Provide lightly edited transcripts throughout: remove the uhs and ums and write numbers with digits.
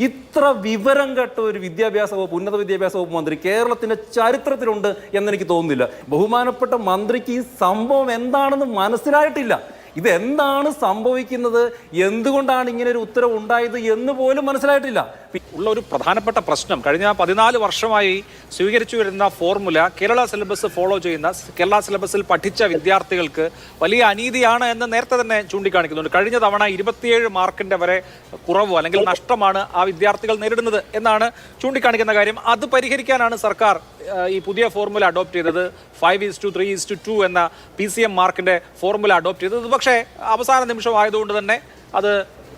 ഇത്ര വിവരം കെട്ട ഒരു വിദ്യാഭ്യാസ വകുപ്പ് ഉന്നത വിദ്യാഭ്യാസ വകുപ്പ് മന്ത്രി കേരളത്തിന്റെ ചരിത്രത്തിലുണ്ട് എന്നെനിക്ക് തോന്നുന്നില്ല. ബഹുമാനപ്പെട്ട മന്ത്രിക്ക് ഈ സംഭവം എന്താണെന്ന് മനസ്സിലായിട്ടില്ല. ഇതെന്താണ് സംഭവിക്കുന്നത്, എന്തുകൊണ്ടാണ് ഇങ്ങനെ ഒരു ഉത്തരവ് ഉണ്ടായത് എന്ന് പോലും മനസ്സിലായിട്ടില്ല. ഉള്ള ഒരു പ്രധാനപ്പെട്ട പ്രശ്നം കഴിഞ്ഞ 14 വർഷമായി സ്വീകരിച്ചു വരുന്ന ഫോർമുല കേരള സിലബസ് ഫോളോ ചെയ്യുന്ന കേരള സിലബസിൽ പഠിച്ച വിദ്യാർത്ഥികൾക്ക് വലിയ അനീതിയാണ് എന്ന് നേരത്തെ തന്നെ ചൂണ്ടിക്കാണിക്കുന്നുണ്ട്. കഴിഞ്ഞ തവണ 27 മാർക്കിന്റെ വരെ കുറവ് അല്ലെങ്കിൽ നഷ്ടമാണ് ആ വിദ്യാർത്ഥികൾ നേരിടുന്നത് എന്നാണ് ചൂണ്ടിക്കാണിക്കുന്ന കാര്യം. അത് പരിഹരിക്കാനാണ് സർക്കാർ ഈ പുതിയ ഫോർമുല അഡോപ്റ്റ് ചെയ്തത്. 5:3:2 എന്ന PCM മാർക്കിന്റെ ഫോർമുല അഡോപ്റ്റ് ചെയ്തത്. പക്ഷേ അവസാന നിമിഷം ആയതുകൊണ്ട് തന്നെ അത്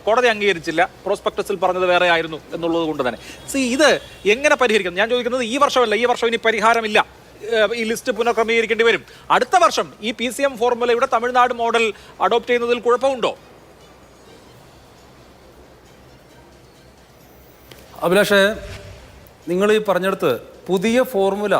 കോടതി അംഗീകരിച്ചില്ല. പ്രോസ്പെക്ടസിൽ പറഞ്ഞത് വേറെ ആയിരുന്നു എന്നുള്ളത് കൊണ്ട് തന്നെ ഇത് എങ്ങനെ പരിഹരിക്കും? ഞാൻ ചോദിക്കുന്നത് ഈ വർഷമല്ല, ഈ വർഷം ഇനി പരിഹാരമില്ല, ഈ ലിസ്റ്റ് പുനഃക്രമീകരിക്കേണ്ടി വരും. അടുത്ത വർഷം ഈ PCM ഫോർമുലയുടെ തമിഴ്നാട് മോഡൽ അഡോപ്റ്റ് ചെയ്യുന്നതിൽ കുഴപ്പമുണ്ടോ? അഭിലാഷേ, നിങ്ങൾ ഈ പറഞ്ഞെടുത്ത് പുതിയ ഫോർമുല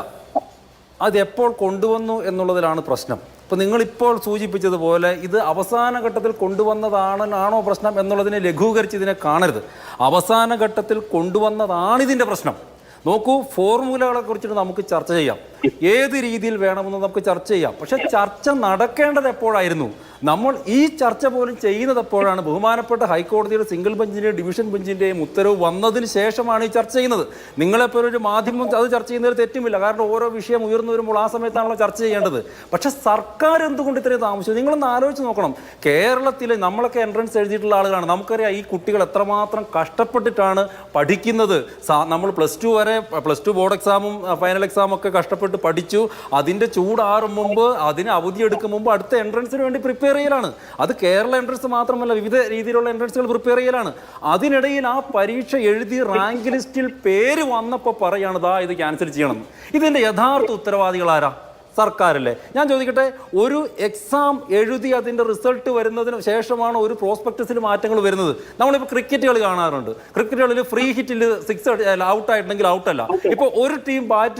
അതെപ്പോൾ കൊണ്ടുവന്നു എന്നുള്ളതിലാണ് പ്രശ്നം. ഇപ്പം നിങ്ങളിപ്പോൾ സൂചിപ്പിച്ചതുപോലെ ഇത് അവസാന ഘട്ടത്തിൽ കൊണ്ടുവന്നതാണോ പ്രശ്നം എന്നുള്ളതിനെ ലഘൂകരിച്ച് ഇതിനെ കാണരുത്. അവസാന ഘട്ടത്തിൽ കൊണ്ടുവന്നതാണിതിൻ്റെ പ്രശ്നം. നോക്കൂ, ഫോർമുലകളെ കുറിച്ചിട്ട് നമുക്ക് ചർച്ച ചെയ്യാം, ഏത് രീതിയിൽ വേണമെന്ന് നമുക്ക് ചർച്ച ചെയ്യാം. പക്ഷെ ചർച്ച നടക്കേണ്ടത് എപ്പോഴായിരുന്നു? നമ്മൾ ഈ ചർച്ച പോലും ചെയ്യുന്നത് എപ്പോഴാണ്? ബഹുമാനപ്പെട്ട ഹൈക്കോടതിയുടെ സിംഗിൾ ബെഞ്ചിൻ്റെയും ഡിവിഷൻ ബെഞ്ചിൻ്റെയും ഉത്തരവ് വന്നതിന് ശേഷമാണ് ഈ ചർച്ച ചെയ്യുന്നത്. നിങ്ങളെപ്പോലെ ഒരു മാധ്യമം അത് ചർച്ച ചെയ്യുന്നതിൽ തെറ്റുമില്ല, കാരണം ഓരോ വിഷയം ഉയർന്നു വരുമ്പോൾ ആ സമയത്താണല്ലോ ചർച്ച ചെയ്യേണ്ടത്. പക്ഷെ സർക്കാർ എന്തുകൊണ്ട് ഇത്രയും താമസിച്ചു? നിങ്ങളൊന്ന് ആലോചിച്ച് നോക്കണം. കേരളത്തിൽ നമ്മളൊക്കെ എൻട്രൻസ് എഴുതിയിട്ടുള്ള ആളുകളാണ്, നമുക്കറിയാം ഈ കുട്ടികൾ എത്രമാത്രം കഷ്ടപ്പെട്ടിട്ടാണ് പഠിക്കുന്നത്. നമ്മൾ പ്ലസ് ടു ബോർഡ് എക്സാമും ഫൈനൽ എക്സാമും ഒക്കെ കഷ്ടപ്പെട്ട് പഠിച്ചു. അതിൻ്റെ ചൂടാറും മുമ്പ്, അതിന് അവധി എടുക്കും മുമ്പ് അടുത്ത എൻട്രൻസിന് വേണ്ടി പ്രിപ്പയർ ചെയ്യലാണ്. അത് കേരള എൻട്രൻസ് മാത്രമല്ല, വിവിധ രീതിയിലുള്ള എൻട്രൻസുകൾ പ്രിപ്പയർ ചെയ്യലാണ്. അതിനിടയിൽ ആ പരീക്ഷ എഴുതി റാങ്ക് ലിസ്റ്റിൽ പേര് വന്നപ്പോൾ പറയാണ് ദാ ഇത് ക്യാൻസൽ ചെയ്യണം. ഇതിൻ്റെ യഥാർത്ഥ ഉത്തരവാദികളാരാ? സർക്കാരല്ലേ? ഞാൻ ചോദിക്കട്ടെ, ഒരു എക്സാം എഴുതി അതിൻ്റെ റിസൾട്ട് വരുന്നതിന് ശേഷമാണ് ഒരു പ്രോസ്പെക്ടസിൽ മാറ്റങ്ങൾ വരുന്നത്. നമ്മളിപ്പോൾ ക്രിക്കറ്റ് കളി കാണാറുണ്ട്. ക്രിക്കറ്റ് കളിയിൽ ഫ്രീ ഹിറ്റിൽ 6 ഔട്ടായിട്ടുണ്ടെങ്കിൽ ഔട്ടല്ല. ഇപ്പോൾ ഒരു ടീം ബാറ്റ്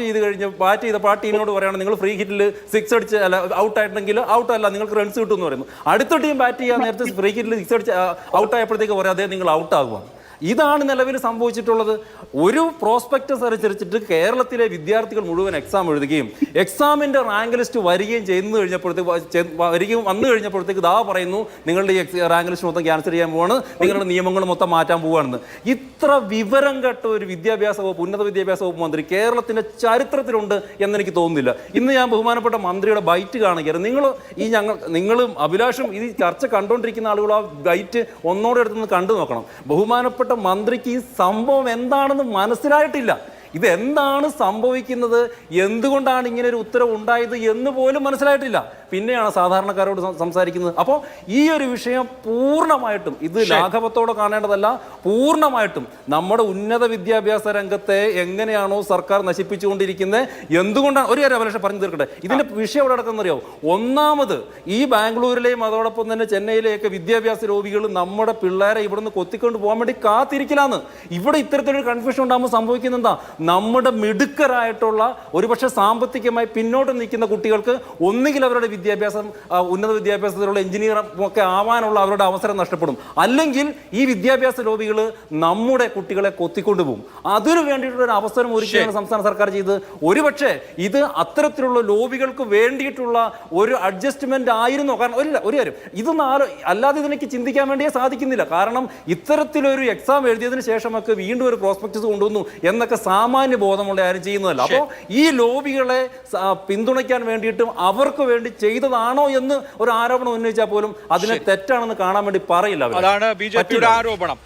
ചെയ്തപ്പോൾ ആ ടീമിനോട് പറയുകയാണ് നിങ്ങൾ ഫ്രീ ഹിറ്റിൽ 6 അടിച്ച് ഔട്ടായിട്ടുണ്ടെങ്കിൽ ഔട്ടല്ല, നിങ്ങൾക്ക് റൺസ് കിട്ടും എന്ന് പറയുന്നു. അടുത്ത ടീം ബാറ്റ് ചെയ്യാൻ നേരത്തെ ഫ്രീ ഹിറ്റിൽ 6 അടിച്ച് ഔട്ടായപ്പോഴത്തേക്ക് പറയാം അതേ നിങ്ങൾ ഔട്ടാകുക. ഇതാണ് നിലവിൽ സംഭവിച്ചിട്ടുള്ളത്. ഒരു പ്രോസ്പെക്ടസ് അനുസരിച്ചിട്ട് കേരളത്തിലെ വിദ്യാർത്ഥികൾ മുഴുവൻ എക്സാം എഴുതുകയും എക്സാമിൻ്റെ റാങ്ക് ലിസ്റ്റ് വന്നു കഴിഞ്ഞപ്പോഴത്തേക്ക് ദാ പറയുന്നു നിങ്ങളുടെ ഈ റാങ്ക് ലിസ്റ്റ് മൊത്തം ക്യാൻസൽ ചെയ്യാൻ പോവാണ്, നിങ്ങളുടെ നിയമങ്ങൾ മൊത്തം മാറ്റാൻ പോവാണെന്ന്. ഇത്ര വിവരം കെട്ട ഒരു വിദ്യാഭ്യാസ വകുപ്പ് ഉന്നത വിദ്യാഭ്യാസ വകുപ്പ് മന്ത്രി കേരളത്തിൻ്റെ ചരിത്രത്തിലുണ്ട് എന്നെനിക്ക് തോന്നുന്നില്ല. ഇന്ന് ഞാൻ ബഹുമാനപ്പെട്ട മന്ത്രിയുടെ ബൈറ്റ് കാണുകയായിരുന്നു. നിങ്ങളും അഭിലാഷും ഈ ചർച്ച കണ്ടുകൊണ്ടിരിക്കുന്ന ആളുകൾ ആ ബൈറ്റ് ഒന്നോടെ അടുത്തുനിന്ന് കണ്ടു നോക്കണം. ബഹുമാനപ്പെട്ട മന്ത്രിക്ക് ഈ സംഭവം എന്താണെന്ന് മനസ്സിലായിട്ടില്ല. ഇതെന്താണ് സംഭവിക്കുന്നത്, എന്തുകൊണ്ടാണ് ഇങ്ങനെ ഒരു ഉത്തരവ് ഉണ്ടായത് എന്ന് പോലും മനസ്സിലായിട്ടില്ല. പിന്നെയാണ് സാധാരണക്കാരോട് സംസാരിക്കുന്നത്. അപ്പോൾ ഈ ഒരു വിഷയം പൂർണ്ണമായിട്ടും ഇത് ലാഘവത്തോടെ കാണേണ്ടതല്ല, പൂർണ്ണമായിട്ടും നമ്മുടെ ഉന്നത വിദ്യാഭ്യാസ രംഗത്തെ എങ്ങനെയാണോ സർക്കാർ നശിപ്പിച്ചുകൊണ്ടിരിക്കുന്നത്, എന്തുകൊണ്ടാണ് ഒരു കാര്യം അഭിലാഷം പറഞ്ഞു തീർക്കട്ടെ. ഇതിൻ്റെ വിഷയം എവിടെ നടക്കുന്നറിയോ? ഒന്നാമത് ഈ ബാംഗ്ലൂരിലെയും അതോടൊപ്പം തന്നെ ചെന്നൈയിലെയൊക്കെ വിദ്യാഭ്യാസ ലോബികൾ നമ്മുടെ പിള്ളേരെ ഇവിടുന്ന് കൊത്തിക്കൊണ്ട് പോകാൻ വേണ്ടി കാത്തിരിക്കലാന്ന്. ഇവിടെ ഇത്തരത്തിലൊരു കൺഫ്യൂഷൻ ഉണ്ടാകുമ്പോൾ സംഭവിക്കുന്നത് എന്താ? നമ്മുടെ മിടുക്കരായിട്ടുള്ള ഒരുപക്ഷെ സാമ്പത്തികമായി പിന്നോട്ട് നിൽക്കുന്ന കുട്ടികൾക്ക് ഒന്നുകിൽ അവരുടെ വിദ്യാഭ്യാസം ഉന്നത വിദ്യാഭ്യാസത്തിലുള്ള എഞ്ചിനീയർ ഒക്കെ ആവാനുള്ള അവരുടെ അവസരം നഷ്ടപ്പെടും, അല്ലെങ്കിൽ ഈ വിദ്യാഭ്യാസ ലോബികൾ നമ്മുടെ കുട്ടികളെ കൊത്തിക്കൊണ്ടുപോകും. അതിനു വേണ്ടിയിട്ടുള്ള ഒരു അവസരം ഒരുക്കുകയാണ് സംസ്ഥാന സർക്കാർ ചെയ്തത്. ഒരുപക്ഷെ ഇത് അത്തരത്തിലുള്ള ലോബികൾക്ക് വേണ്ടിയിട്ടുള്ള ഒരു അഡ്ജസ്റ്റ്മെന്റ് ആയിരുന്നു. കാരണം ഒരു കാര്യം ഇതൊന്നും അല്ലാതെ ഇതിലേക്ക് ചിന്തിക്കാൻ വേണ്ടിയേ സാധിക്കുന്നില്ല. കാരണം ഇത്തരത്തിലൊരു എക്സാം എഴുതിയതിനു ശേഷമൊക്കെ വീണ്ടും ഒരു പ്രോസ്പെക്ടസ് കൊണ്ടുവന്നു എന്നൊക്കെ സാമാന്യ ബോധമുള്ള ആരും ചെയ്യുന്നതല്ല. അപ്പോൾ ഈ ലോബികളെ പിന്തുണയ്ക്കാൻ വേണ്ടിയിട്ടും അവർക്ക് വേണ്ടി ചെയ്തതാണോ എന്ന് ഒരു ആരോപണം ഉന്നയിച്ചാൽ പോലും അതിനെ തെറ്റാണെന്ന് കാണാൻ വേണ്ടി പറയില്ല. അതാണ് BJP യുടെ ആരോപണം.